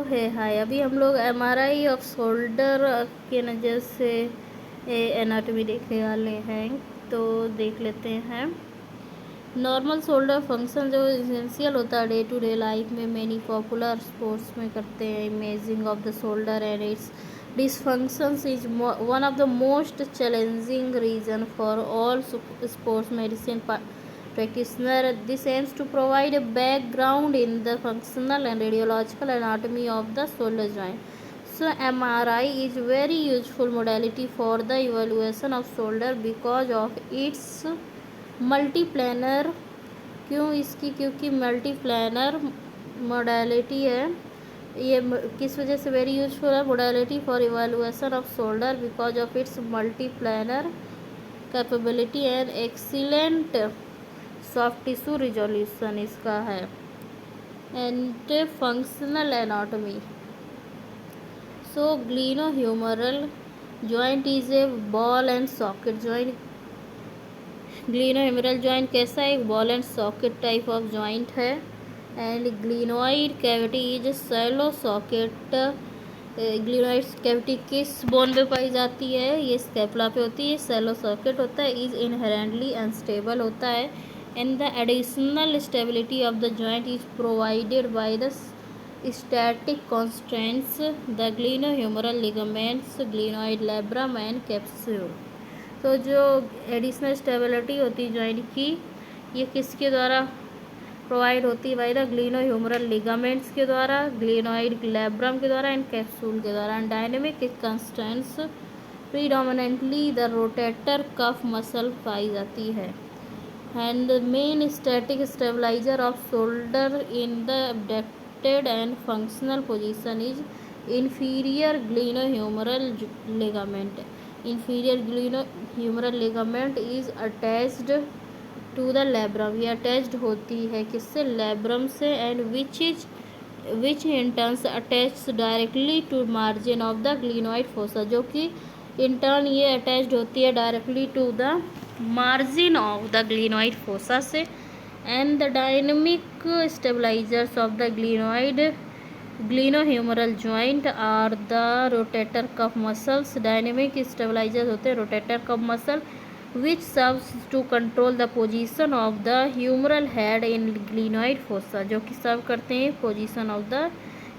है हाय। अभी हम लोग एमआरआई ऑफ शोल्डर के नज़र से एनाटॉमी देखने वाले हैं, तो देख लेते हैं। नॉर्मल शोल्डर फंक्शन जो इसेंशियल होता है डे टू डे लाइफ में, मैनी पॉपुलर स्पोर्ट्स में करते हैं। Imaging of the shoulder and it's dysfunctions is one of the most challenging reason for all sports medicine practitioner. This aims to provide a background in the functional and radiological anatomy of the shoulder joint. So MRI is very useful modality for the evaluation of shoulder because of its multiplanar। क्यों इसकी? क्योंकि मल्टीप्लानर modality है। ये किस वजह से very useful है? Modality for evaluation of shoulder because of its multiplanar capability and excellent soft tissue resolution इसका है। And functional anatomy. So glenohumeral joint is a ball and socket joint. Glenohumeral joint कैसा है? एक ball and socket type of joint है। And glenoid cavity is shallow socket. Glenoid cavity किस bone पे पाई जाती है? ये स्कैपुला पे होती है। सैलो सॉकेट होता है। इज इनहेरेंटली अनस्टेबल होता है। And the additional stability of the joint is provided by the static constants the glenohumeral ligaments glenoid labrum and capsule. तो जो एडिशनल स्टेबिलिटी होती है जॉइंट की, ये किसके द्वारा प्रोवाइड होती है? बाय द ग्लिनोह्यूमरल लिगामेंट्स के द्वारा, ग्लिनोइड लैब्रम के द्वारा एंड कैप्सूल के द्वारा। And dynamic constants predominantly the rotator cuff muscle पाई जाती है। And main static stabiliser of shoulder in the abducted and functional position is inferior glenohumeral ligament. Inferior glenohumeral ligament is attached to the labrum. ये attached होती है किससे? Labrum से। And which in turn attached directly to margin of the glenoid fossa, जो कि in turn ये attached होती है directly to the margin of the glenoid fossa से। And the dynamic stabilisers of the glenohumeral joint are the rotator cuff muscles. Dynamic stabilisers होते हैं rotator cuff muscle which serves to control the position of the humeral head in glenoid fossa, जो कि serve करते हैं position of the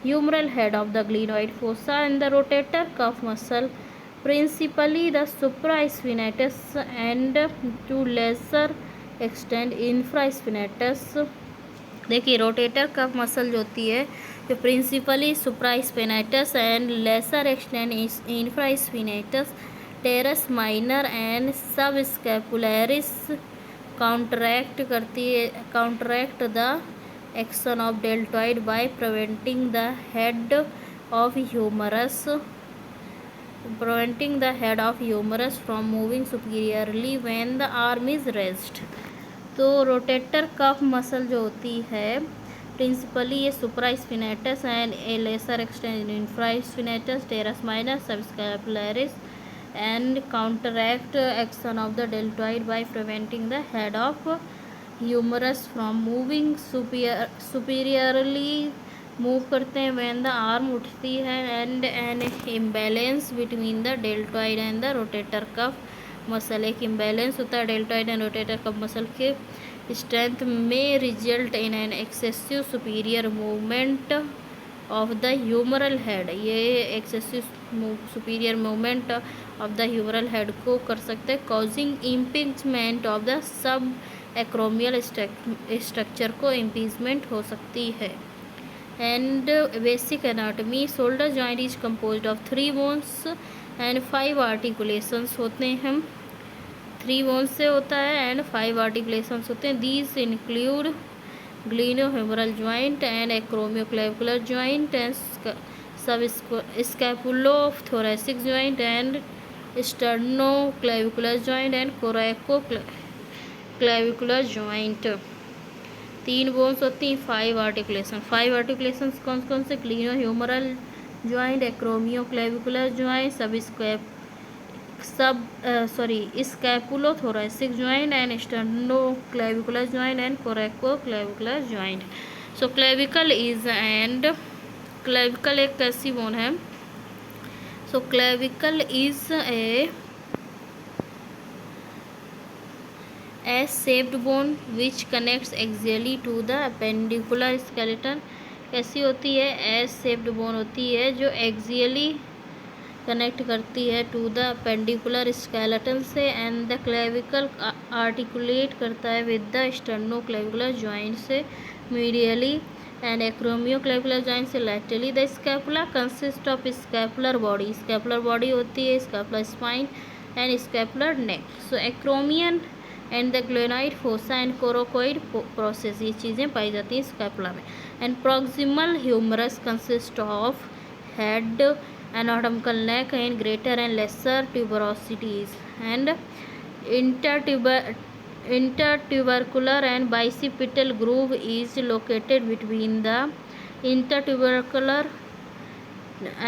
humeral head of the glenoid fossa. And the rotator cuff muscle principally the supraspinatus and to laser extent infraspinatus. देखिए rotator cuff muscle जो होती है जो principally supraspinatus and lesser extent infraspinatus teres minor and subscapularis counteract करती है, counteract the action of deltoid by preventing the head of humerus from moving superiorly when the arm is rest. तो rotator cuff muscle जो होती है principally ये supraspinatus and a lesser extent infraspinatus teres minor subscapularis and counteract action of the deltoid by preventing the head of humerus from moving superiorly move करते हैं when the arm उठती है। And an imbalance between the deltoid and the rotator cuff muscle. एक imbalance होता है deltoid and rotator cuff muscle के strength में result in an excessive superior movement of the humeral head. ये excessive superior movement of the humeral head को कर सकते हैं causing impingement of the subacromial structure को इम्पीचमेंट हो सकती है। And basic anatomy. Shoulder joint is composed of 3 bones and 5 articulations होते हैं। 3 बोन्स से होता है एंड 5 आर्टिकुलेशंस होते हैं। These include glenohumeral joint and acromioclavicular joint and सब scapulothoracic joint and sternoclavicular joint and coracoclavicular joint. 3 bones होती हैं, 5 आर्टिकुलेशन। 5 आर्टिकुलेशंस कौन कौन से? Glenohumeral joint, acromioclavicular joint, scapulothoracic joint and sternoclavicular joint and coracoclavicular joint. So clavicle is and clavicle एक कैसी bone है? So clavicle is a S-shaped bone which connects axially to the appendicular skeleton। कैसी होती है? S-shaped bone होती है जो axially connect करती है टू द पेंडिकुलर स्केलेटन से, एंड द क्लेविकल आर्टिकुलेट करता है विद द स्टर्नोक्लेविकुलर जॉइंट से मीडियली एंड एक्रोमियोक्लेविकुलर जॉइंट से laterally. The scapula consist of scapular body, scapular body होती है, scapular spine and scapular neck. So acromion and the glenoid fossa and coracoid process, ये चीज़ें पाई जाती हैं scapula में। And proximal humerus consist of head, anatomical neck and greater and lesser tuberosities, and intertubercular and bicipital groove is located between the intertubercular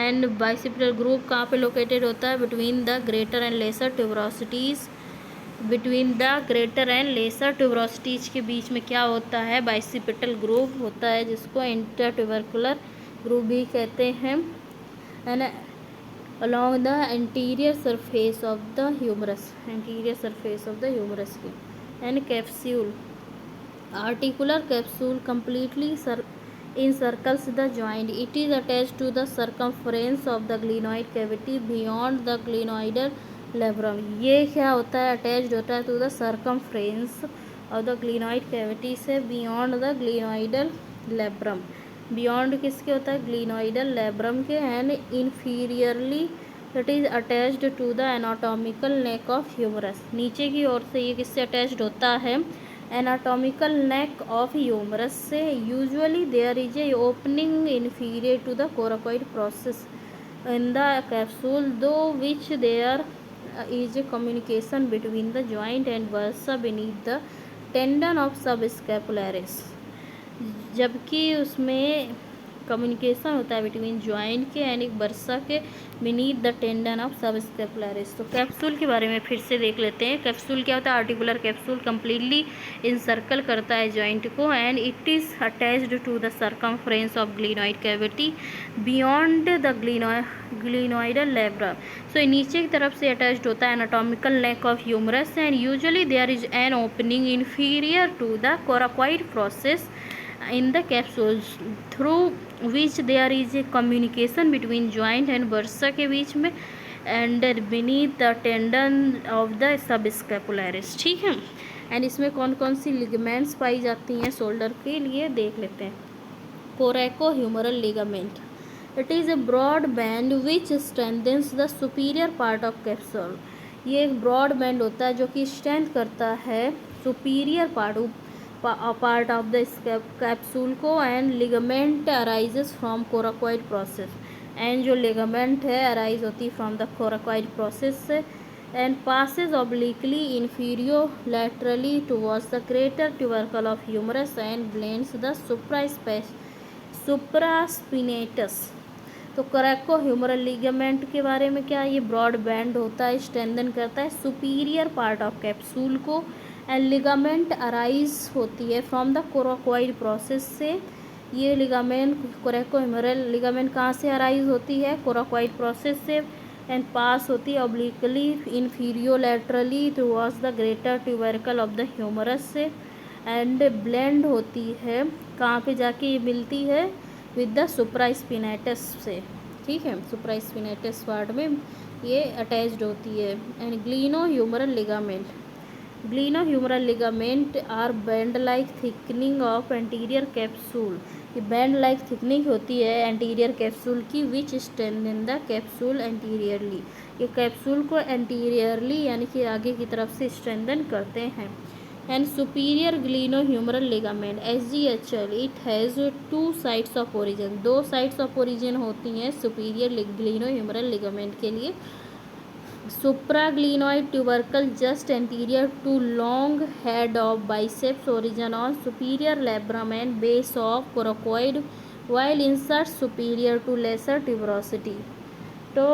and bicipital groove कहाँ पे located होता है? between the greater and lesser tuberosities, between the greater and lesser tuberosities के बीच में क्या होता है? बाइसिपिटल ग्रूव होता है, जिसको इंटरट्यूबरकुलर ग्रूव भी कहते हैं। And along the anterior surface of the humerus, anterior surface of the humerus की। and capsule, articular capsule completely encircles the joint, it is attached to the circumference of the glenoid cavity beyond the glenoidal labrum। ये क्या होता है? Attached होता है to the circumference of the glenoid cavity से beyond the glenoidal labrum. Beyond किसके होता है? ग्लिनॉइडल लेब्रम के। And inferiorly it is attached to the anatomical neck of humerus, नीचे की ओर से ये किससे अटैच्ड होता है? एनाटॉमिकल नेक ऑफ ह्यूमरस से। Usually there is a opening inferior to the coracoid process in the capsule, through which there is a communication between the joint and bursa beneath the tendon of subscapularis, जबकि उसमें communication होता है between joint के and एक bursa के beneath the tendon of subscapularis. तो capsule के बारे में फिर से देख लेते हैं। कैप्सूल क्या होता है? आर्टिकुलर कैप्सूल कंप्लीटली इंसर्कल करता है जॉइंट को, and it is attached to the circumference of glenoid cavity beyond the glenoidal labra. So नीचे की तरफ से अटैच्ड होता है anatomical neck of humerus, and usually there is an opening inferior to the coracoid process in the capsule through which there is a communication between joint and bursa के बीच में and beneath the tendon of the subscapularis। ठीक है। And इसमें कौन कौन सी ligaments पाई जाती हैं शोल्डर के लिए देख लेते हैं। Coracohumeral ligament, it is a broad band which strengthens the superior part of capsule. ये एक ब्रॉड बैंड होता है जो कि स्ट्रेंथ करता है superior part of the capsule को। And ligament arises from coracoid process, and जो लिगामेंट है अराइज होती फ्रॉम द कोराकोइड प्रोसेस से, and passes obliquely infero laterally towards the greater tubercle of humerus and blends the supraspinatus. तो coracohumeral ligament के बारे में क्या? ये ब्रॉड बैंड होता है, स्ट्रेंथन करता है सुपीरियर पार्ट ऑफ कैप्सूल को, एंड लिगामेंट अराइज होती है फ्रॉम द कोराकोइड प्रोसेस से। ये लिगामेंट कोरैकोह्यूमरल लिगामेंट कहाँ से अराइज होती है? कोराकोइड प्रोसेस से, एंड पास होती है obliquely infero laterally towards the greater tubercle of the humerus से, एंड ब्लेंड होती है कहाँ पे जाके ये मिलती है? विद द सुप्रास्पिनेटस से। ठीक है, सुप्रास्पिनेटस पार्ट में ये अटैच्ड होती है। And glenohumeral ligament, glenohumeral ligament are band like thickening of anterior capsule. ये बैंड लाइक थिकनिंग होती है एंटीरियर कैप्सूल की, which strengthen the capsule anteriorly. ये कैप्सूल को एंटीरियरली यानी कि आगे की तरफ से स्ट्रेंथन करते हैं। And superior glenohumeral ligament SGHL, it has two sides of origin, दो साइड्स ऑफ ओरिजिन होती हैं सुपीरियर ग्लिनोह्यूमरल लिगामेंट के लिए। Supraglenoid tubercle just anterior to long head of biceps origin on superior labrum and base of coracoid, while inserts superior to lesser tuberosity। तो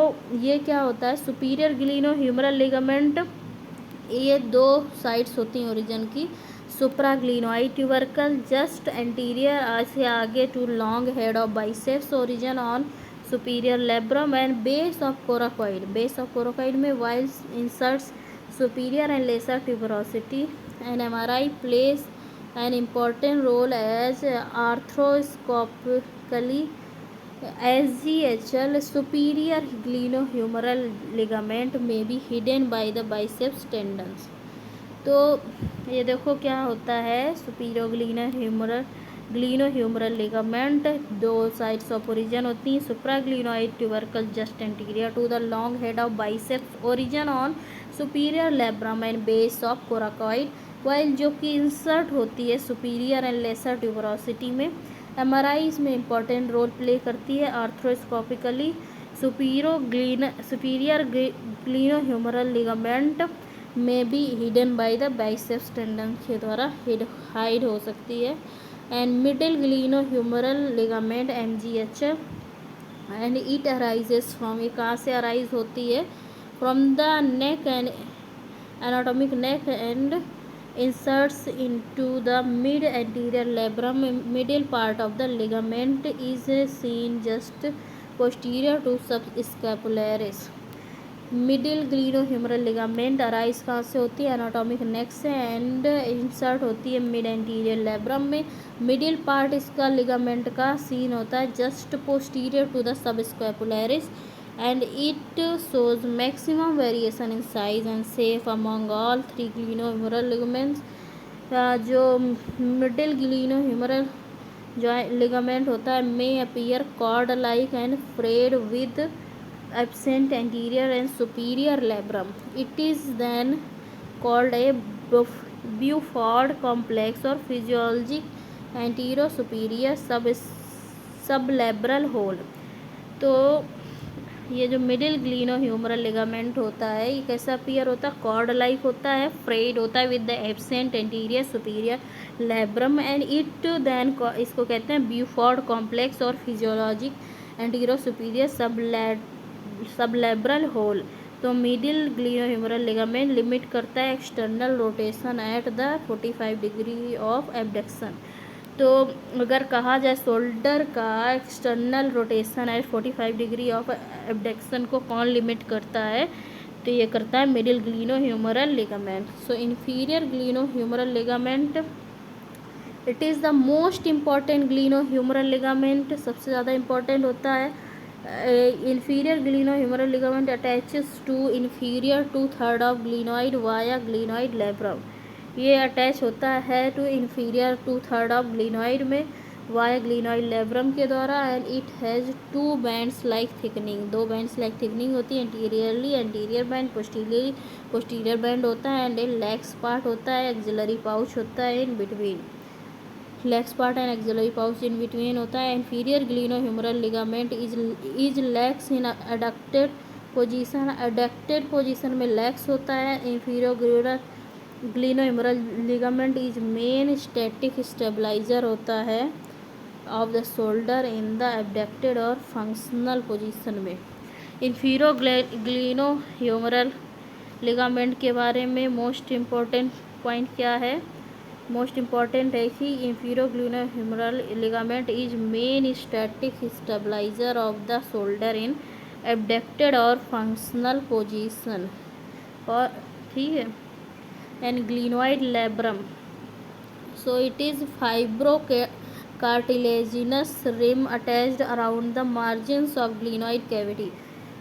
ये क्या होता है? सुपीरियर ग्लिनोह्यूमरल लिगामेंट, ये दो साइड्स होती हैं ओरिजिन की, सुप्राग्लिनोइड ट्यूबरकल जस्ट एंटीरियर से आगे to long head of biceps origin on superior labrum and base of coracoid में whilst inserts superior and lesser tuberosity and MRI plays an important role as arthroscopically SGHL superior glenohumeral ligament may be hidden by the biceps tendons। तो ये देखो क्या होता है, superior glenohumeral ligament दो sides of origin होती हैं। Supraglenoid tubercle just anterior to the long head of biceps origin on superior labrum and base of coracoid, while जो कि इंसर्ट होती है सुपीरियर एंड लेसर ट्यूबरोसिटी में। MRI इसमें important role play करती है। आर्थ्रोस्कोपिकली सुपीरियर ग्लीनोह्यूमरल लिगामेंट में be hidden by the biceps tendon के द्वारा हाइड हो सकती है। And middle glenohumeral ligament MGH and it arises from, ये कहाँ से अराइज होती है, from the neck and anatomic neck and inserts into the mid anterior labrum. Middle part of the ligament is seen just posterior to subscapularis। Middle glenohumeral ligament arise कहाँ से होती है, anatomic नेक से, एंड इंसर्ट होती है mid anterior labrum में। Middle part इसका ligament का सीन होता है just posterior to the subscapularis and it shows maximum variation in size and shape among all three glenohumeral ligaments। जो मिडिल ग्लीनोह्यूमरल जो लिगामेंट होता है may appear cord like and frayed with absent anterior and superior labrum। It is then called a Buford complex or physiologic anterior-superior sublabral hole। तो ये जो middle glenohumeral ligament होता है ये कैसा अपीयर होता है, कॉर्ड लाइक होता है, फ्रेड होता है with the absent anterior superior labrum and it then इसको कहते हैं ब्यूफोर्ड कॉम्प्लेक्स और physiologic anterior superior sublabral hole. तो मिडिल ग्लीनोह्यूमरल लिगामेंट लिमिट करता है external rotation at the 45 degree of abduction. तो अगर कहा जाए शोल्डर का external rotation at 45 degree of abduction को कौन लिमिट करता है, तो ये करता है middle glenohumeral ligament. So inferior glenohumeral ligament it is the most important glenohumeral ligament, सबसे ज़्यादा इम्पॉर्टेंट होता है। Inferior glenohumeral ligament attaches to inferior 2/3 of glenoid via glenoid labrum. ये अटैच होता है टू इन्फीरियर 2/3 ऑफ ग्लीनोइड में वाया ग्लीनोइड लेब्रम के द्वारा and it has 2 bands like thickening, 2 bands like thickening होती है। Anteriorly anterior band, posterior band होता है एंड लेग्स पार्ट होता है, एक्सिलरी पाउच होता है in between, legs part and axillary pouch in between होता है। Inferior glenohumeral ligament is lax in adducted position में लेग्स होता है। Inferior glenohumeral ligament is main static stabiliser होता है of the shoulder in the abducted और functional position में। Inferior glenohumeral ligament के बारे में मोस्ट इम्पॉर्टेंट पॉइंट क्या है, मोस्ट इम्पॉर्टेंट है कि inferior glenohumeral ligament is main static stabiliser of the shoulder in abducted और फंक्शनल पोजीशन। और ठीक है, and glenoid labrum, so it is fibrocartilaginous rim attached around the margins of glenoid cavity।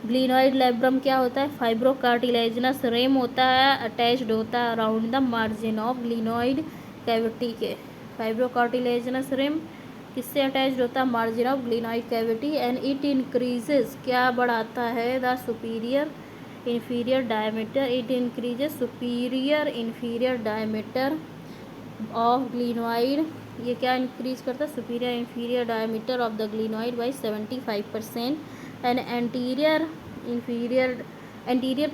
Glenoid labrum क्या होता है, फाइब्रोकार्टिलेजिनस rim होता है, attached होता है around the margin of glenoid cavity के। फाइब्रोकार्टिलेजिनस रिम किससे अटैच्ड होता है, margin of glenoid cavity and it increases, क्या बढ़ाता है, the superior inferior diameter, it increases superior inferior diameter of glenoid। ये क्या इंक्रीज करता है, superior inferior diameter of the glenoid by 75% and anterior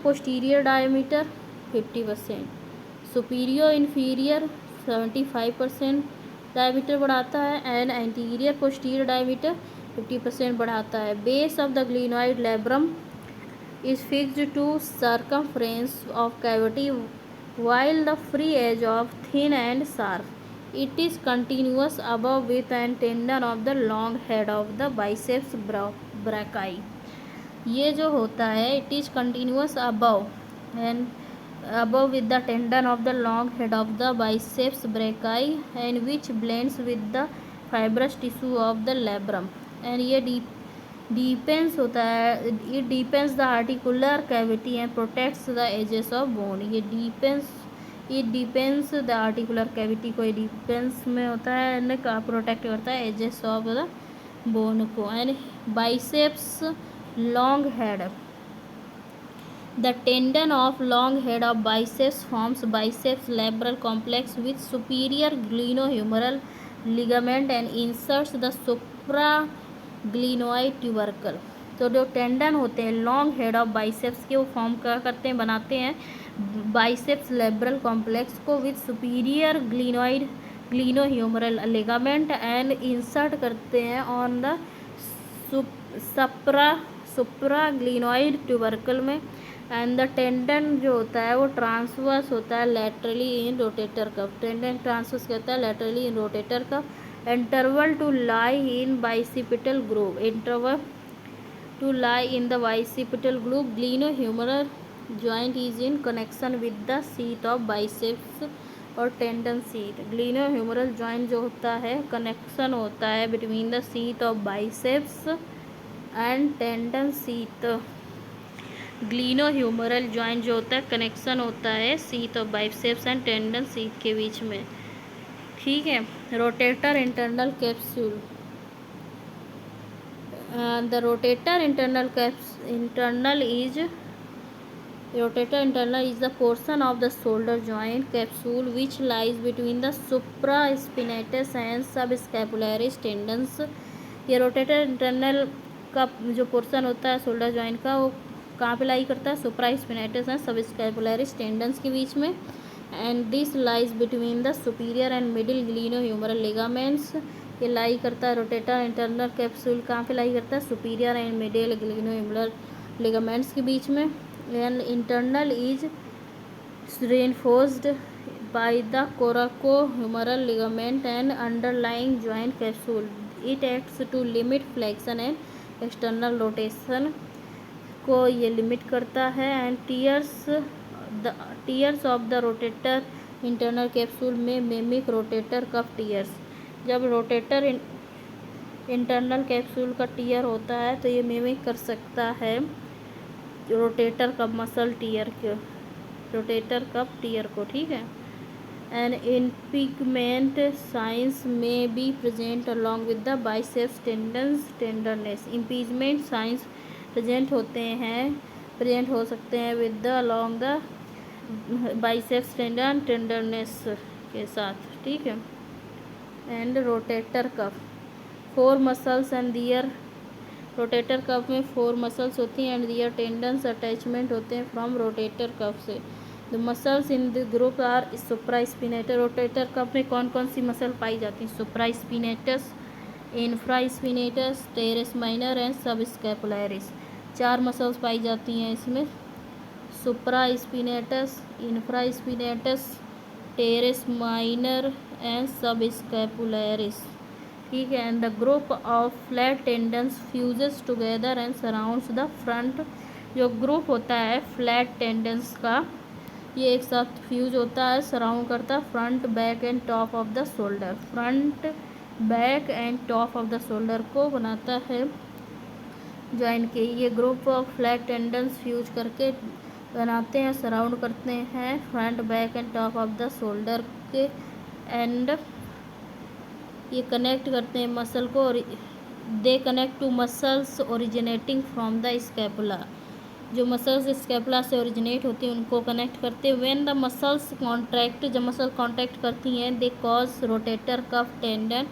posterior diameter 50%, superior inferior 75% diameter बढ़ाता है and anterior posterior diameter 50% बढ़ाता है। base of the glenoid labrum is fixed to circumference of cavity while the free edge of thin and sharp. It is continuous above with and tendon of the long head of the biceps brachii. ये जो होता है it is continuous above with the tendon of the long head of the biceps brachii and which blends with the fibrous tissue of the labrum and ये deepens होता है, it deepens the articular cavity and protects the edges of bone. ये it deepens the articular cavity को deepens में होता है and protect करता है edges of the bone को. and biceps long head, the tendon of long head of biceps forms biceps labral complex with superior glenohumeral ligament and inserts the supraglenoid tubercle. तो जो tendon होते हैं long head of biceps के, वो form क्या करते हैं, बनाते हैं बाइसेप्स लेब्रल कॉम्प्लेक्स को with superior glenohumeral ligament and insert करते हैं ऑन द सुप्राग्लिनोइड ट्यूबरकल में. एंड द टेंडन जो होता है वो ट्रांसवर्स होता है laterally in rotator cuff. Tendon transverse कहता है laterally in rotator cuff. Interval to lie in bicipital groove, interval to lie in the bicipital groove. Glenohumeral joint is in connection with the sheath of biceps और tendon sheath. Glenohumeral joint जो होता है connection होता है between the sheath of biceps and tendon sheath. Glenohumeral joint जो होता है connection होता है sheath of biceps and tendon sheath के बीच में. ठीक है. Rotator interval capsule, the rotator interval is the portion of the shoulder joint capsule which lies between the supraspinatus and subscapularis tendons. ये रोटेटर इंटरनल का जो पोर्शन होता है शोल्डर जॉइंट का, वो कहाँ पे लाई करता है, सुप्रास्पिनेटस एंड सबस्कैपुलरिस टेंडन्स के बीच में. And this lies between the superior and middle glenohumeral ligaments. ये लाई करता है रोटेटर इंटरनल कैप्सूल कहाँ पे लाई करता है, superior and middle glenohumeral ligaments के बीच में. And internal is reinforced by the coracohumeral ligament and underlying joint capsule. It acts to limit flexion and external rotation को ये लिमिट करता है. And tears of the rotator interval capsule में mimic rotator cuff tears. जब rotator interval capsule का tier होता है तो ये मेमिक कर सकता है रोटेटर कफ मसल टीयर को, रोटेटर कफ टीयर को. ठीक है. एंड इम्पीचमेंट साइंस में be present along with the biceps tenderness. Impeachment science present हो सकते हैं with the along the biceps tenderness के साथ. ठीक है. And rotator cough, 4 muscles and there. Rotator cuff में 4 मसल्स होती हैं एंड दियर टेंडन्स अटैचमेंट होते हैं फ्रॉम रोटेटर कफ से. The muscles in the group are supraspinator. Rotator cuff में कौन कौन सी मसल पाई जाती हैं, supraspinatus, infraspinatus, teres minor and subscapularis. 4 muscles पाई जाती हैं इसमें, supraspinatus, infraspinatus, teres minor and subscapularis. ठीक है. And the group of flat tendons fuses together and surrounds the front. जो ग्रुप होता है फ्लैट टेंडन्स का, ये एक साथ फ्यूज होता है, सराउंड करता है front, back and top of the shoulder. Front, back and top of the shoulder को बनाता है जॉइंट के. ये group of flat tendons fuse करके बनाते हैं, सराउंड करते हैं front, back and top of the shoulder के. एंड ये कनेक्ट करते हैं मसल को. They connect to muscles originating from the scapula. जो मसल्स स्कैपुला से ओरिजिनेट होती हैं उनको कनेक्ट करते हैं. व्हेन द मसल्स कॉन्ट्रैक्ट, जब मसल कॉन्ट्रैक्ट करती हैं, they cause rotator cuff tendon.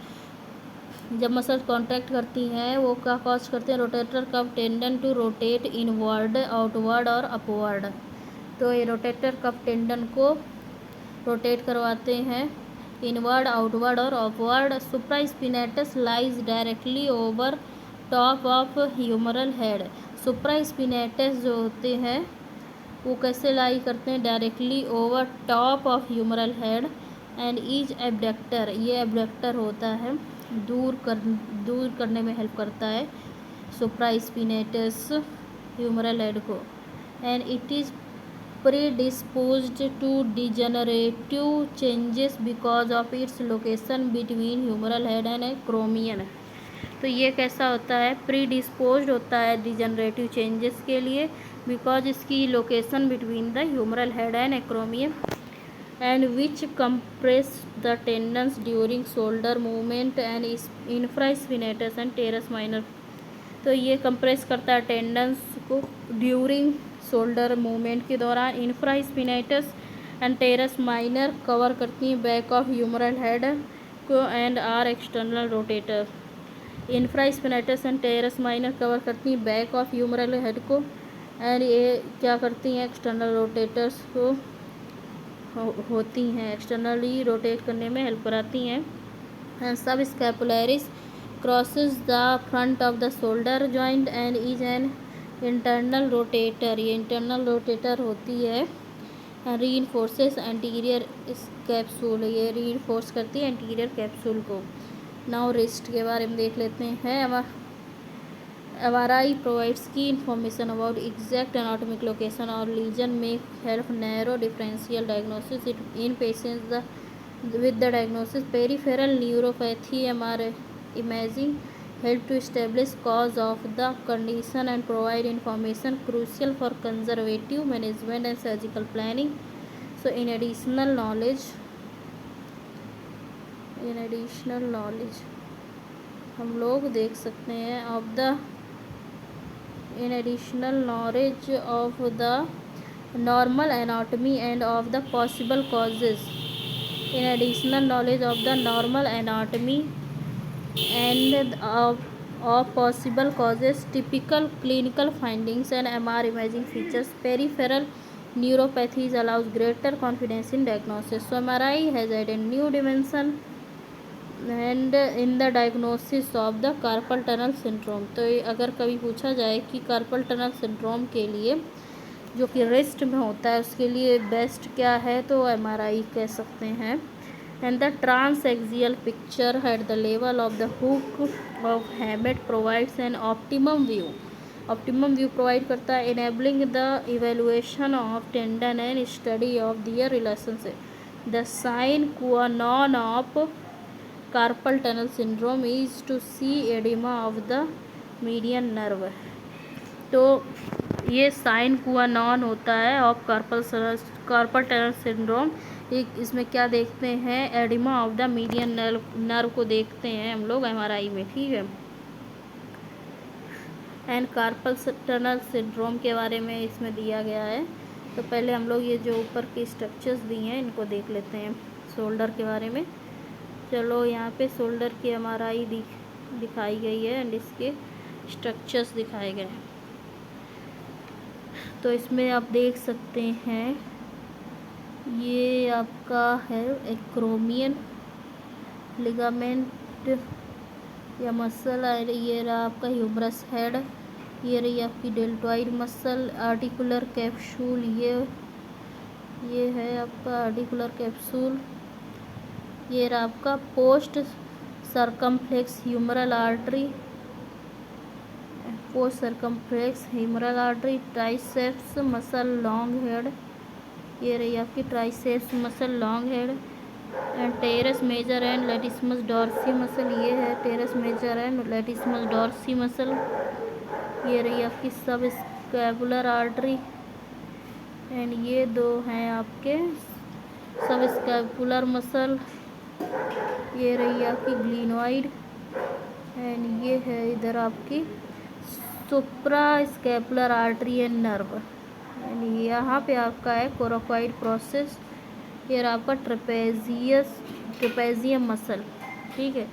जब मसल कॉन्ट्रैक्ट करती हैं वो क्या कॉज करते हैं, rotator cuff tendon to rotate inward, outward और अपवर्ड. तो ये रोटेटर कफ टेंडन को रोटेट करवाते हैं इनवर्ड, आउटवर्ड और upward. Supraspinatus lies directly over top of humeral head. Supraspinatus जो होते हैं वो कैसे लाई करते हैं, directly over top of humeral head and ease abductor, ये एबडक्टर होता है, दूर करने में हेल्प करता है सुप्रास्पिनेटस ह्यूमरल हेड को, and it is predisposed to degenerative changes because of its location between humeral head and acromion। तो ये कैसा होता है, प्रीडिस्पोज्ड होता है डिजनरेटिव चेंजेस के लिए बिकॉज इसकी location between the humeral head and acromion and which compress the tendons during shoulder movement and infraspinatus and teres minor. तो ये कंप्रेस करता है टेंडन्स को ड्यूरिंग शोल्डर मूवमेंट के दौरान, infraspinatus and teres minor cover करती हैं बैक ऑफ ह्यूमरल हेड को and are external rotator. Infraspinatus and teres minor cover करती हैं बैक ऑफ ह्यूमरल हेड को एंड ये क्या करती हैं, एक्सटर्नल रोटेटर्स को होती हैं, एक्सटर्नली रोटेट करने में हेल्प कराती हैं। एंड सब scapularis crosses the front of the shoulder joint and is an internal rotator, ये इंटरनल रोटेटर होती है। reinforces anterior capsule, ये reinforce करती है anterior capsule को। नाउ रिस्ट के बारे में देख लेते हैं। MRI provides key information about exact anatomic location or lesion, may help narrow differential diagnosis in patients with the diagnosis peripheral neuropathy। MRI imaging help to establish cause of the condition and provide information crucial for conservative management and surgical planning। So in additional knowledge हम लोग देख सकते हैं of the in additional knowledge of the normal anatomy and of the possible causes, in additional knowledge of the normal anatomy and of possible causes, typical clinical findings and MR imaging features, peripheral neuropathies allows greater confidence in diagnosis। So MRI has added new dimension and in the diagnosis of the carpal tunnel syndrome। तो अगर कभी पूछा जाए कि carpal tunnel syndrome के लिए जो कि रिस्ट में होता है उसके लिए बेस्ट क्या है, तो MRI कह सकते हैं। And the transaxial picture at the level of the hook of Hammett provides an optimum view provide करता है, enabling the evaluation of tendon and study of their relationship। The sine qua non of carpal tunnel syndrome is to see edema of the median nerve। तो ये sign कुआ non होता है of carpel tunnel syndrome. एक इसमें क्या देखते हैं, oedema of the median nerve को देखते हैं हम लोग MRI में, ठीक है। एंड कार्पल टनल सिंड्रोम के बारे में इसमें दिया गया है। तो पहले हम लोग ये जो ऊपर के स्ट्रक्चर्स दिए हैं इनको देख लेते हैं शोल्डर के बारे में। चलो यहाँ पे शोल्डर की MRI दिखाई गई है एंड इसके स्ट्रक्चर्स दिखाए गए हैं। तो इसमें आप देख सकते हैं ये आपका है एक्रोमियन लिगामेंट या मसल, ये रहा आपका ह्यूमरस हेड, ये रही आपकी डेल्टॉइड मसल, आर्टिकुलर कैप्सूल, ये है आपका आर्टिकुलर कैप्सूल, ये रहा आपका post circumflex humeral artery, post circumflex humeral artery, triceps muscle long head, ये रही आपकी triceps muscle long head, and teres major and latissimus dorsi muscle, ये है teres major and latissimus dorsi muscle, ये रही आपकी सब स्कैपुलर आर्टरी, एंड ये दो हैं आपके सब स्कैपुलर मसल, ये रही आपकी ग्लिनोइड, एंड ये है इधर आपकी suprascapular artery and nerve, and यहाँ पे आपका है कोरोकॉइड प्रोसेस, ये आपका ट्रेपेजियम मसल, ठीक है।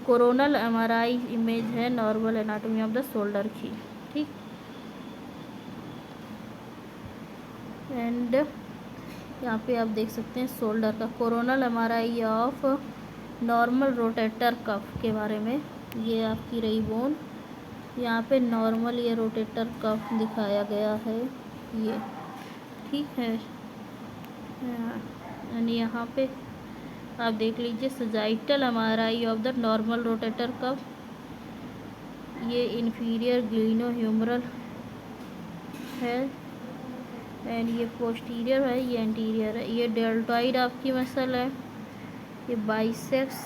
कोरोनल MRI इमेज है normal anatomy of the shoulder की, ठीक। एंड यहाँ पे आप देख सकते हैं शोल्डर का coronal MRI of normal rotator cuff के बारे में, ये आपकी रही बोन, यहाँ पे नॉर्मल ये रोटेटर कफ दिखाया गया है, ये ठीक है। एंड यहाँ पे आप देख लीजिए sagittal MRI of the normal rotator cuff, ये इन्फीरियर ग्लिनो ह्यूमरल है एंड ये पोस्टीरियर है, ये एंटीरियर है। ये डेल्टॉइड आपकी मसल है, ये बाइसेप्स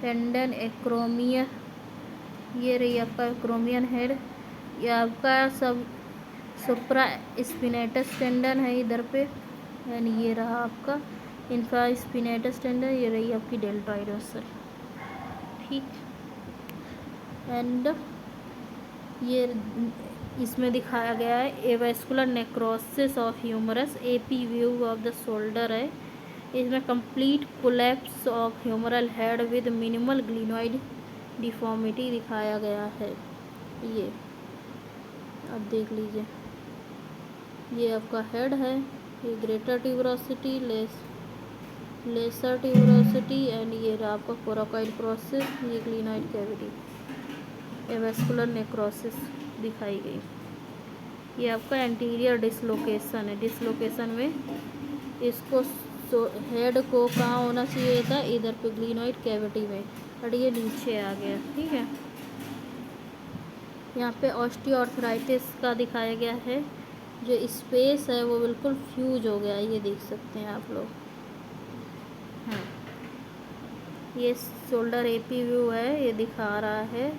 टेंडन एक्रोमिया, ये रही आपका एक्रोमियन हेड, ये आपका सब सुप्रा स्पिनेटस टेंडन है इधर पे एंड ये रहा आपका इन्फ्रा स्पिनेटस टेंडन, ये रही आपकी डेल्टॉइड मसल, ठीक। एंड ये इसमें दिखाया गया है avascular necrosis of humerus, AP view of the shoulder है। इसमें complete collapse of humeral head with minimal glenoid deformity दिखाया गया है। ये आप देख लीजिए, ये आपका हेड है, ये greater tuberosity, lesser tuberosity and ये रहा आपका कोराकॉइड प्रोसेस, ये ग्लिनोइड कैविटी, एवेस्कुलर नेक्रोसिस दिखाई गई। ये आपका एंटीरियर डिसलोकेशन है, डिसलोकेशन में इसको हेड को कहाँ होना चाहिए था, इधर पे ग्लिनोइड कैविटी में, और ये नीचे आ गया, ठीक है। यहाँ पे ऑस्टियोआर्थराइटिस का दिखाया गया है, जो स्पेस है वो बिल्कुल फ्यूज हो गया, ये देख सकते हैं आप लोग। हाँ, ये शोल्डर एपी व्यू है, ये दिखा रहा है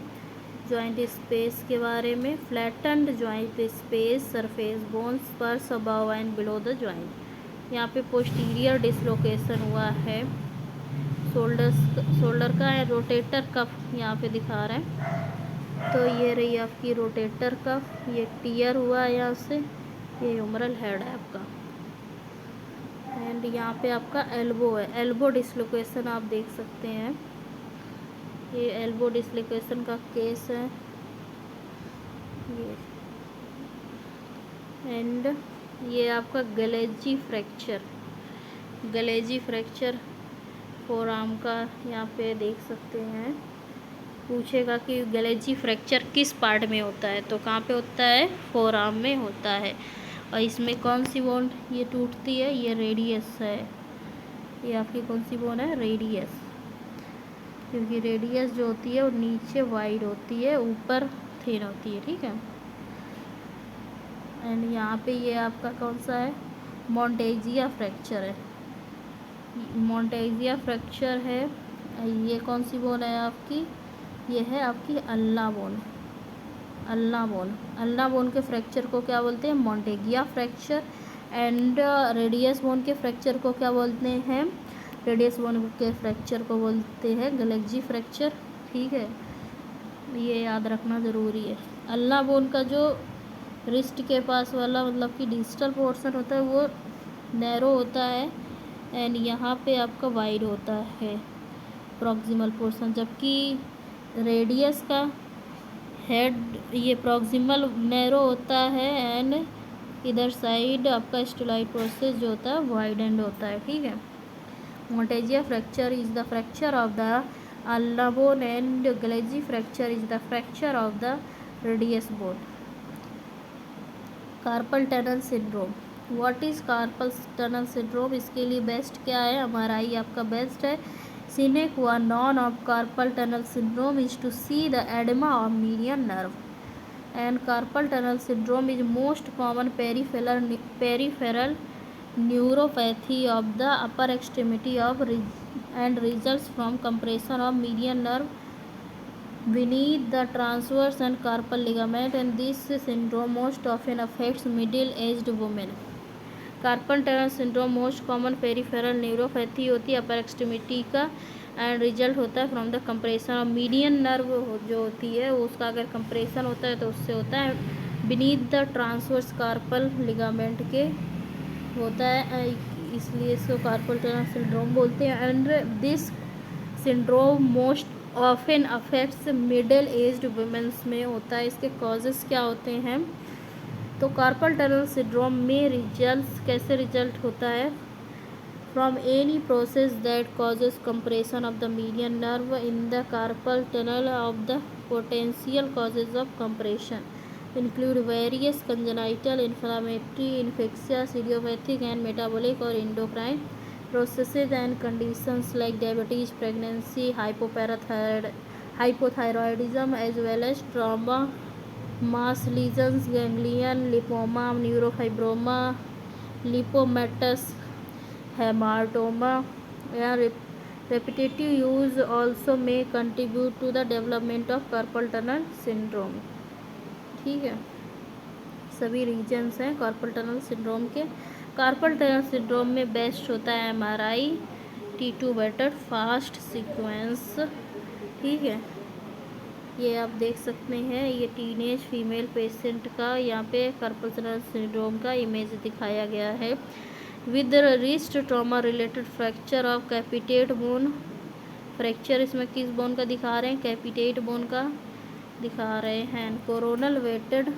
जॉइंट स्पेस के बारे में, flattened joint space, surface bones पर above and below the joint. यहाँ पे पोस्टीरियर डिसलोकेशन हुआ है शोल्डर का, रोटेटर कफ यहाँ पे दिखा रहे हैं। तो ये रही आपकी रोटेटर कफ, ये टियर हुआ है यहाँ से, ये ह्यूमरल हेड है आपका। एंड यहाँ पे आपका एल्बो है, एल्बो डिसलोकेशन आप देख सकते हैं, ये एल्बो डिसलोकेशन का केस है ये। एंड ये आपका गलेजी फ्रैक्चर फोर आर्म का यहाँ पे देख सकते हैं। पूछेगा कि गलेजी फ्रैक्चर किस पार्ट में होता है, तो कहाँ पे होता है, फोर आर्म में होता है। और इसमें कौन सी बोन ये टूटती है, ये रेडियस है, ये आपकी कौन सी बोन है, रेडियस, क्योंकि रेडियस जो होती है वो नीचे वाइड होती है, ऊपर थिन होती है, ठीक है। एंड यहाँ पे ये आपका कौन सा है, मोंटेजिया फ्रैक्चर है, मोंटेजिया फ्रैक्चर है। ये कौन सी बोन है आपकी, ये है आपकी अल्ना बोन के फ्रैक्चर को क्या बोलते हैं, मोंटेगिया फ्रैक्चर। एंड रेडियस बोन के फ्रैक्चर को क्या बोलते हैं, रेडियस बोन के फ्रैक्चर को बोलते हैं गलेजी फ्रैक्चर, ठीक है। ये याद रखना ज़रूरी है। अल्ना बोन का जो रिस्ट के पास वाला मतलब कि डिस्टल पोर्शन होता है वो नैरो होता है एंड यहाँ पे आपका वाइड होता है प्रॉक्सिमल पोर्शन, जबकि रेडियस का हेड ये प्रॉक्सिमल नैरो होता है एंड इधर साइड आपका स्टेलॉइड प्रोसेस जो होता है वाइड एंड होता है, ठीक है। Monteggia fracture is the fracture of the ulna bone and Galeazzi fracture is the fracture of the radius bone. Carpal tunnel syndrome, what is carpal tunnel syndrome, इसके लिए बेस्ट क्या है, एमआरआई आपका best है। Sine qua non of carpal tunnel syndrome is to see the edema of median nerve, and carpal tunnel syndrome is most common peripheral neuropathy of the upper extremity and results from compression of median nerve beneath the transverse and carpal ligament, and this syndrome most often affects middle-aged women. Carpel tunnel syndrome most common peripheral neuropathy होती है अपर extremity का, and result होता है from the compression of median nerve जो होती है उसका अगर कंप्रेशन होता है तो उससे होता है beneath the transverse carpal ligament के होता है, इसलिए इसको कार्पल टनल सिंड्रोम बोलते हैं। And this syndrome most often affects middle aged womens में होता है। इसके कॉजेज़ क्या होते हैं, तो कार्पल टनल सिंड्रोम में कैसे रिजल्ट होता है, from any process that causes compression of the median nerve in the carpal tunnel of the potential causes of compression, include various congenital, inflammatory, infectious, idiopathic, and metabolic or endocrine processes and conditions like diabetes, pregnancy, hypothyroidism, as well as trauma, mass lesions, ganglion, lipoma, neurofibroma, lipomatous, hematoma, and repetitive use also may contribute to the development of carpal tunnel syndrome. ठीक है, सभी regions हैं carpel tunnel syndrome के। Carpel tunnel syndrome में best होता है MRI, T2 better, fast sequence. ठीक है, ये आप देख सकते हैं, ये टीनेज फीमेल पेशेंट का यहाँ पे कार्पल टनल सिंड्रोम का इमेज दिखाया गया है with wrist trauma related fracture of capitate bone. Fracture इसमें किस बोन का दिखा रहे हैं? कैपिटेट बोन का दिखा रहे हैं। कोरोनल वेटेड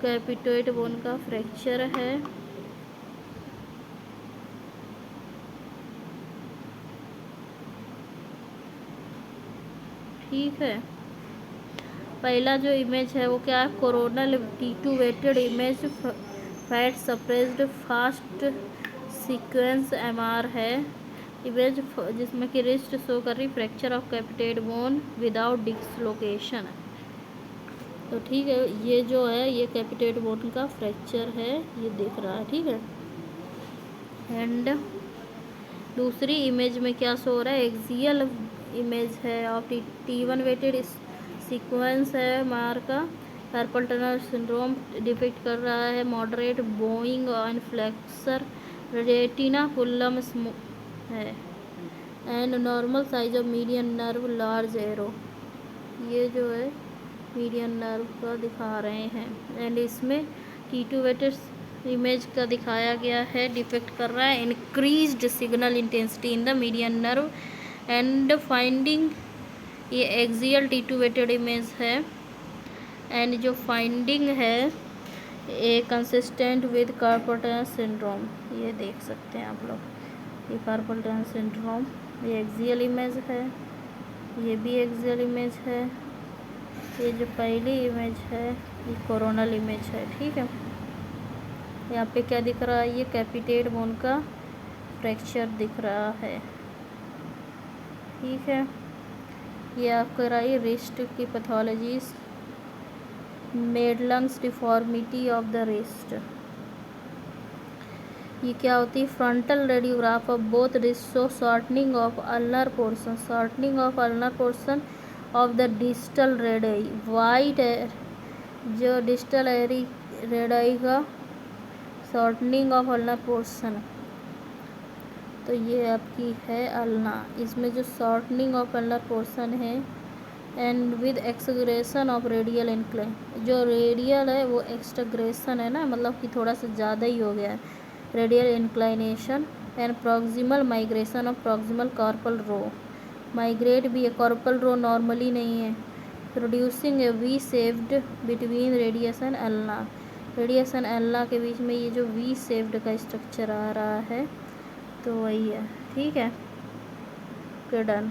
कैपिटेट बोन का फ्रैक्चर है। ठीक है, पहला जो इमेज है वो क्या है? Coronal T2 weighted image, fat suppressed fast sequence MR है इमेज, जिसमें कि रिस्ट शो कर रही fracture of capitate bone without dislocation. तो ठीक है, ये जो है ये कैपिटेट बोन का फ्रैक्चर है, ये दिख रहा है। ठीक है, एंड दूसरी इमेज में क्या शो रहा है? एक्सियल इमेज है ऑफ T1 वेटेड सीक्वेंस है मार का। कार्पल टनल सिंड्रोम डिपिक्ट कर रहा है moderate bowing and flexor retinaculum है and normal size of median nerve large arrow. ये जो है मीडियन नर्व का दिखा रहे हैं एंड इसमें T2 वेटेड इमेज का दिखाया गया है, डिपिक्ट कर रहा है increased signal intensity in the median nerve and finding. ये एक्सियल T2 वेटेड इमेज है एंड जो फाइंडिंग है a consistent with carpal tunnel syndrome. ये देख सकते हैं आप लोग, ये कार्पल टनल सिंड्रोम, ये एक्सियल इमेज है, ये भी एक्सियल इमेज है। ये जो पहली इमेज है ये कोरोनल इमेज है। ठीक है, यहाँ पे क्या दिख रहा है? ये कैपिटेट बोन का फ्रैक्चर दिख रहा है। ठीक है, ये आपको रही रिस्ट की pathologies, Madelung's deformity of the wrist. ये क्या होती है? Frontal radiograph of both wrist show shortening of ulnar portion, shortening of ulnar portion of the distal radii, वाइट है जो डिस्टल रेडाई का शॉर्टनिंग ऑफ अल्नर पोर्शन। तो ये आपकी है अल्ना, इसमें जो शॉर्टनिंग ऑफ अल्नर पोर्शन है and with exaggeration of radial incline. जो रेडियल है वो एक्सग्रेशन है ना, मतलब कि थोड़ा सा ज़्यादा ही हो गया है, radial inclination and proximal migration of proximal carpal row. Migrate भी है, कार्पल रो नॉर्मली नहीं है। Producing a V shaped between radius and ulna, radius and ulna के बीच में ये जो वी शेप्ड का स्ट्रक्चर आ रहा है, तो वही है। ठीक है, ओके डन।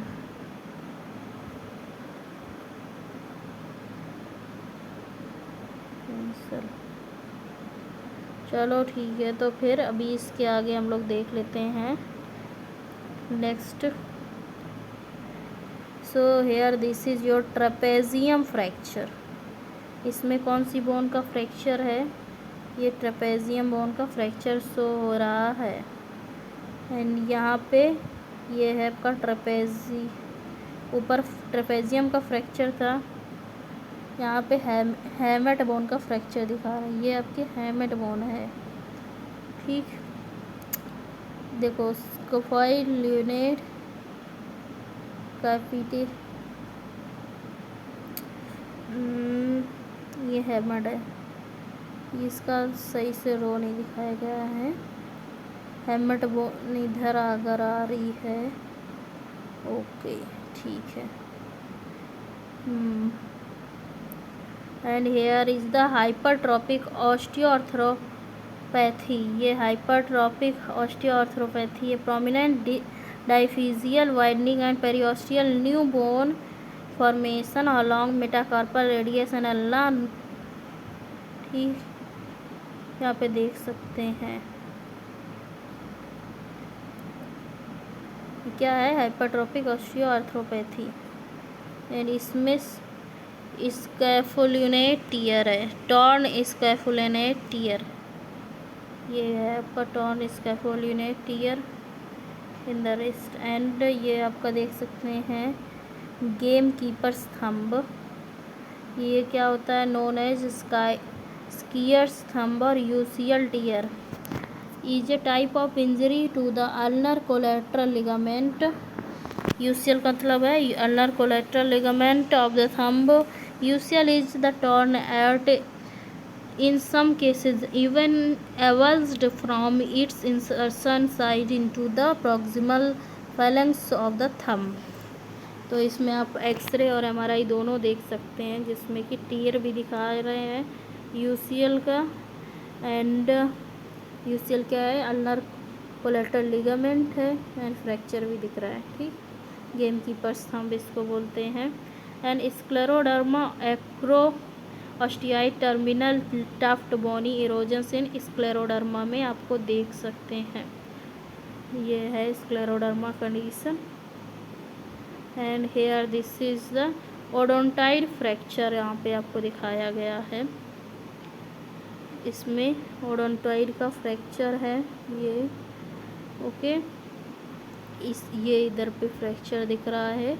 चलो ठीक है, तो फिर अभी इसके आगे हम लोग देख लेते हैं next. So here this is your trapezium fracture. इसमें कौन सी बोन का फ्रैक्चर है? ये ट्रेपेजियम बोन का फ्रैक्चर शो हो रहा है एंड यहाँ पे ये है आपका ट्रेपेजी, ऊपर ट्रेपेजियम का फ्रैक्चर था, यहाँ पे हैमेट बोन का फ्रैक्चर दिखा रहा है। ये आपकी हैमेट बोन है। ठीक, देखो स्कोफॉइड ल्यूनेट कैपिटी, ये हैमेट है, इसका सही से रो नहीं दिखाया गया है। हैमेट बोन इधर अगर आ रही है, ओके ठीक है। And here is the hypertrophic osteoarthropathy. ये हाइपरट्रॉपिक ऑस्टियोआर्थ्रोपैथी है। Prominent diaphyseal widening and periosteal new bone formation along metacarpal radius and ulna, ठीक, यहाँ पे देख सकते हैं क्या है, हाइपरट्रोफिक ऑस्टियोआर्थ्रोपैथी। एंड इसमें स्कैफोल्यूनेट टियर है, टॉर्न स्कैफोल्यूनेट टियर, ये है आपका torn scapholunate tear in the wrist. And ये आपका देख सकते हैं गेम कीपर्स थंब, ये क्या होता है, नोन एज स्कीयर्स थंब और UCL tear is a type of injury to the ulnar collateral ligament. UCL का मतलब है ulnar collateral ligament of the thumb. UCL is the torn at in some cases even avulsed from its insertion site into the proximal phalanx of the thumb। तो इसमें आप x ray और MRI दोनों देख सकते हैं, जिसमें कि टीयर भी दिखा रहे हैं यूसीएल का। एंड यूसीएल क्या है, अल्नर कोलेट्रल लिगामेंट है, एंड फ्रैक्चर भी दिख रहा है, ठीक। गेम कीपर्स थंब इसको बोलते हैं। And scleroderma acro osteolysis terminal tuft bony erosions in scleroderma में आपको देख सकते हैं, ये है scleroderma condition. And here this is the odontoid fracture, यहाँ पे आपको दिखाया गया है, इसमें ओडोंटाइड का फ्रैक्चर है ये, ओके। ये इधर पे फ्रैक्चर दिख रहा है,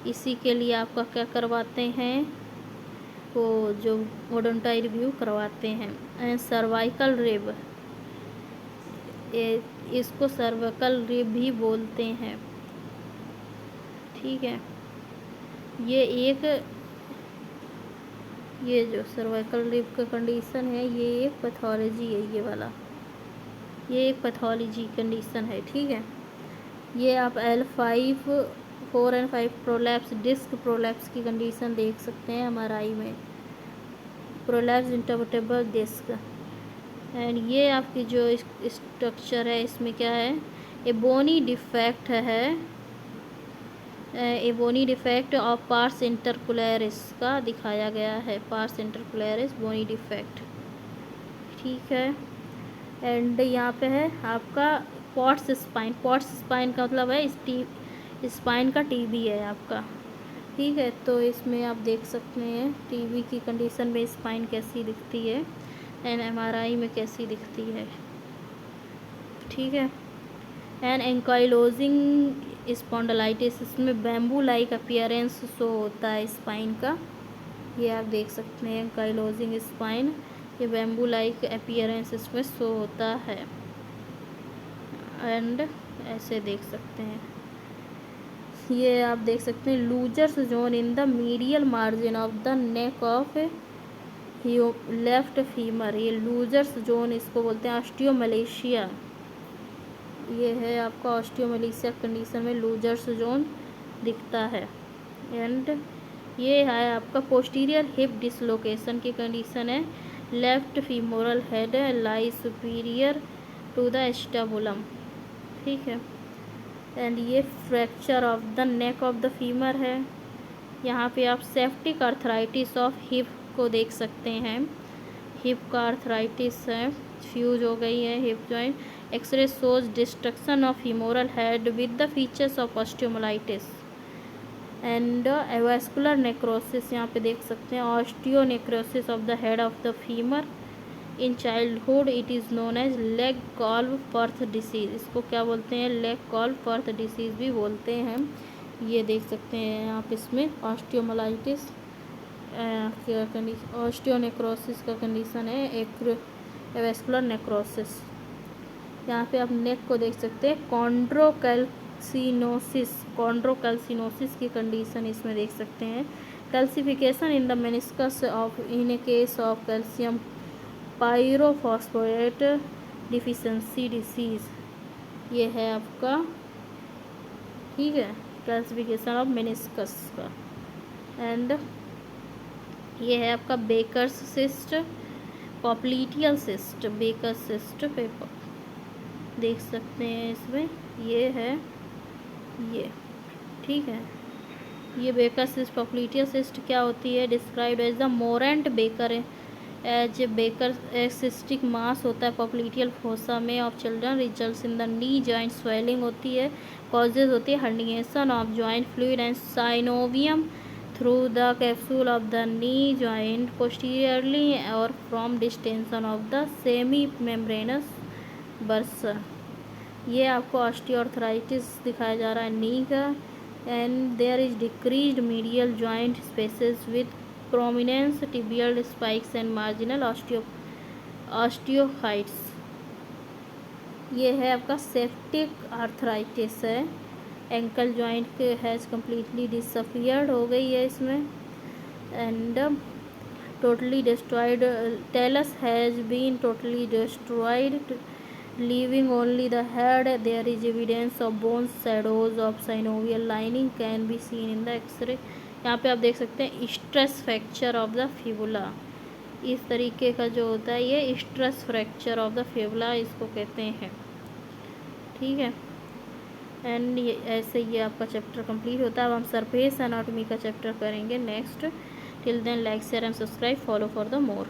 इसी के लिए आपका क्या करवाते हैं, को जो ओडोंटाइड रिव्यू करवाते हैं। एंड सर्वाइकल रिब, इसको सर्वाइकल रिब भी बोलते हैं, ठीक है। ये जो सर्वाइकल रिब का कंडीशन है, ये एक पैथोलॉजी है, ये वाला, ये एक पैथोलॉजी कंडीशन है, ठीक है। ये आप L5, 4 और 5 प्रोलैप्स, डिस्क प्रोलैप्स की कंडीशन देख सकते हैं एमआरआई में, प्रोलैप्स इंटरवर्टेब्रल डिस्क। एंड ये आपकी जो स्ट्रक्चर है, इसमें क्या है, ए बोनी डिफेक्ट है, ए बोनी डिफेक्ट ऑफ पार्स इंटरकुलरिस का दिखाया गया है, पार्स इंटरकुलरिस बोनी डिफेक्ट, ठीक है। एंड यहाँ पे है आपका पॉट्स स्पाइन, पॉट्स स्पाइन का मतलब है स्पाइन का टीबी है आपका, ठीक है। तो इसमें आप देख सकते हैं टीबी की कंडीशन में स्पाइन कैसी दिखती है, एंड एमआरआई में कैसी दिखती है, ठीक है। एंड एंकाइलोजिंग स्पॉन्डिलाइटिस, इसमें बैम्बू लाइक अपीयरेंस शो होता है स्पाइन का, ये आप देख सकते हैं एंकाइलोजिंग स्पाइन, ये बैम्बू लाइक अपीयरेंस इसमें शो होता है, एंड ऐसे देख सकते हैं। ये आप देख सकते हैं Looser's zone in the medial margin of the neck of left femur, ये लूजर्स जोन इसको बोलते हैं ऑस्टियोमलेशिया, ये है आपका ऑस्टियोमलेशिया कंडीशन में लूजर्स जोन दिखता है। एंड ये है आपका पोस्टीरियर हिप डिसलोकेशन की कंडीशन है, left femoral head lie superior to the acetabulum, ठीक है। एंड ये fracture of the neck of the femur है, यहाँ पे आप सेप्टिक आर्थराइटिस ऑफ हिप को देख सकते हैं, हिप का आर्थराइटिस है, फ्यूज हो गई है hip joint. X-ray shows destruction of femoral head with the features of osteomyelitis and avascular necrosis, यहाँ पे देख सकते हैं osteonecrosis of the head of the femur. In childhood it is known as Legg Calve Perthes disease, इसको क्या बोलते हैं, leg Calve Perthes disease भी बोलते हैं। ये देख सकते हैं आप, इसमें ऑस्टियोमलाइटिस ऑस्टियोनेक्रोसिस का कंडीशन है, एवास्कुलर नेक्रोसिस। यहाँ पे आप नेक को देख सकते हैं कॉन्ड्रोकैल्सिनोसिस की कंडीशन इसमें देख सकते हैं। Calcification in the meniscus of in a case of calcium pyrophosphate deficiency disease, ये है आपका, ठीक है, कैल्सिफिकेशन ऑफ मेनिस्कस का। एंड ये है आपका Baker's cyst, popliteal cyst, Baker cyst paper देख सकते हैं इसमें, ये है ये, ठीक है। ये बेकर सिस्ट पॉप्लिटिया सिस्ट क्या होती है? Described as the Morrant Baker as Baker cystic mass होता है पॉप्लिटियल फोसा में of children, results in the knee joint swelling होती है, कॉजेज होती है herniation of joint fluid and synovium through the capsule of the knee joint posteriorly और from distension of the semi membranous bursa. ये आपको osteoarthritis दिखाया जा रहा है नी का। And there is decreased medial joint spaces with prominence tibial spikes and marginal osteophytes. ये है आपका सेप्टिक आर्थराइटिस है। एंकल जॉइंट के हैज़ कम्प्लीटली डिसअपियर्ड हो गई है इसमें। And totally destroyed talus has been totally destroyed leaving only the head. There is evidence of bones, shadows of synovial lining can be seen in the X-ray। यहाँ पे आप देख सकते हैं stress fracture of the fibula. इस तरीके का जो होता है ये stress fracture of the fibula इसको कहते हैं। ठीक है, एंड ये ऐसे ये आपका चैप्टर कंप्लीट होता है। अब हम सरफेस एनाटॉमी का चैप्टर करेंगे next. Till then like share and subscribe, follow for the more.